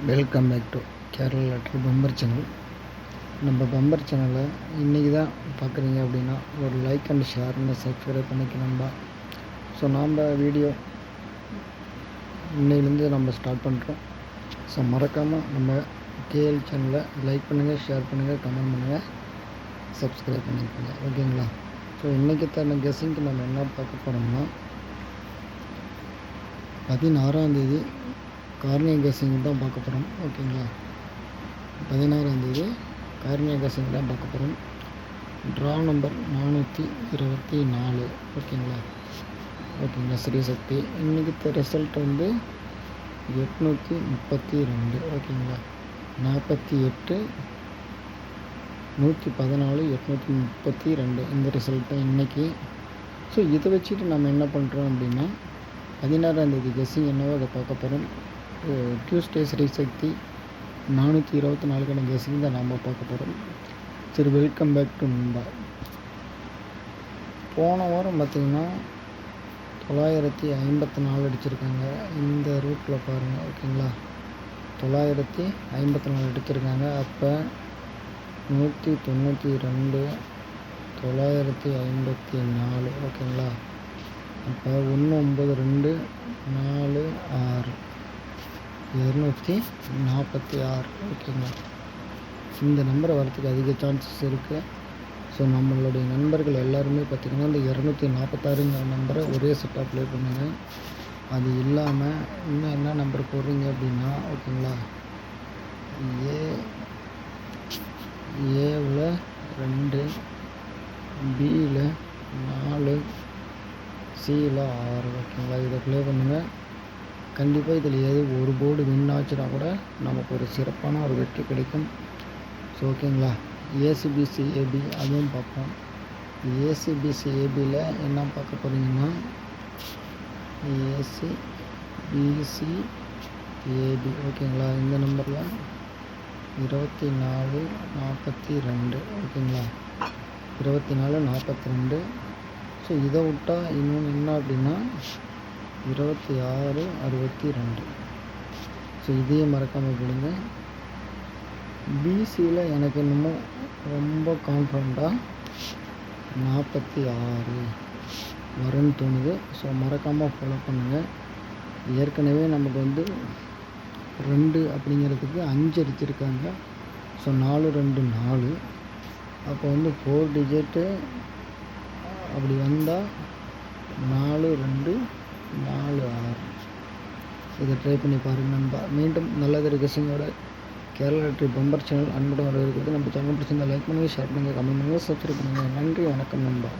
Welcome back to Kerala lottery bumper channel. நம்ம bumper சேனலை இன்றைக்கி தான் பார்க்குறீங்க அப்படின்னா ஒரு like and share and subscribe பண்ணிக்கணும்பா. ஸோ நாம் வீடியோ இன்னையிலேருந்து நம்ம ஸ்டார்ட் பண்ணுறோம். ஸோ மறக்காமல் நம்ம கேஎல் சேனலை லைக் பண்ணுங்கள், ஷேர் பண்ணுங்கள், கமெண்ட் பண்ணுங்கள், சப்ஸ்கிரைப் பண்ணிக்கோங்க. ஓகேங்களா? ஸோ இன்றைக்கி தன்னை கெஸ்ஸிங்க்கு நம்ம என்ன பார்க்க போகிறோம்னா 16ஆம் தேதி கார்னியா கெஸ்ஸிங் தான் பார்க்க போகிறோம். ஓகேங்களா? 16ஆம் தேதி கார்னியா கெஸ்ஸிங் தான் பார்க்க போகிறோம். Draw number 424. ஓகேங்களா? ஸ்ரீசக்தி. இன்றைக்கி ரிசல்ட் வந்து 832. ஓகேங்களா? 48 114 832 இந்த ரிசல்ட்டு இன்றைக்கி. ஸோ இதை வச்சுட்டு நம்ம என்ன பண்ணுறோம் அப்படின்னா 16ஆம் தேதி கெஸ்ஸிங் என்னவோ அதை பார்க்க போகிறோம். டியூஸ்டே ஸ்ரீசக்தி 424 கெஸ்ஸிங் தான் நாம் பார்க்க போகிறோம். சரி, வெல்கம் பேக் டு நண்பா. போன வாரம் பார்த்திங்கன்னா 954 அடிச்சிருக்காங்க இந்த ரூட்டில் பாருங்கள். ஓகேங்களா? 954 அடிச்சிருக்காங்க. அப்போ 192 954. ஓகேங்களா? அப்போ 192 4 6 246. ஓகேங்களா? இந்த நம்பரை வரத்துக்கு அதிக சான்சஸ் இருக்குது. ஸோ நம்மளுடைய நண்பர்கள் எல்லாருமே பார்த்திங்கன்னா இந்த 246 நம்பரை ஒரே செட்டாக ப்ளே பண்ணுங்கள். அது இல்லாமல் இன்னும் என்ன நம்பர் போடுறீங்க அப்படின்னா, ஓகேங்களா, ஏவில் 2, பியில் 4, சியில் 6. ஓகேங்களா? இதை ப்ளே பண்ணுங்கள். கண்டிப்பாக இதில் ஏதோ ஒரு போர்டு வின் ஆச்சுன்னா கூட நமக்கு ஒரு சிறப்பான ஒரு வெற்றி கிடைக்கும். ஸோ ஓகேங்களா? ஏசிபிசிஏபி அதுவும் பார்ப்போம். ஏசிபிசிஏபியில் என்ன பார்க்க போகிறீங்கன்னா ஏசிபிசிஏபி. ஓகேங்களா? இந்த நம்பரில் 24 42. ஓகேங்களா? 24 42. ஸோ இதை விட்டால் இன்னொன்று என்ன அப்படின்னா 26 62. ஸோ இதையும் மறக்காமல் போடுங்க. பிசியில் எனக்கு இன்னமும் ரொம்ப கான்ஃபிடண்ட்டாக 46 வரும்னு தோணுது. ஸோ மறக்காமல் ஃபாலோ பண்ணுங்கள். ஏற்கனவே நமக்கு வந்து 2 அப்படிங்கிறதுக்கு 5 அடிச்சிருக்காங்க. ஸோ 4 2 4. அப்போ வந்து 4 டிஜிட்டு அப்படி வந்தால் 4 2 4 6. இதை ட்ரை பண்ணி பாருங்கள் நண்பா. மீண்டும் நல்லதொரு கெஸ்ஸிங்கோட கேரளா லாட்ரி பம்பர் சேனல் அன்புடன் வரவேற்கிறது. நம்ம சேனல் பிடிச்சிருந்தால் லைக் பண்ணுங்கள், ஷேர் பண்ணுங்கள், கமெண்ட் பண்ணுங்கள், சப்ஸ்கிரைப் பண்ணுங்கள். நன்றி, வணக்கம் நண்பா.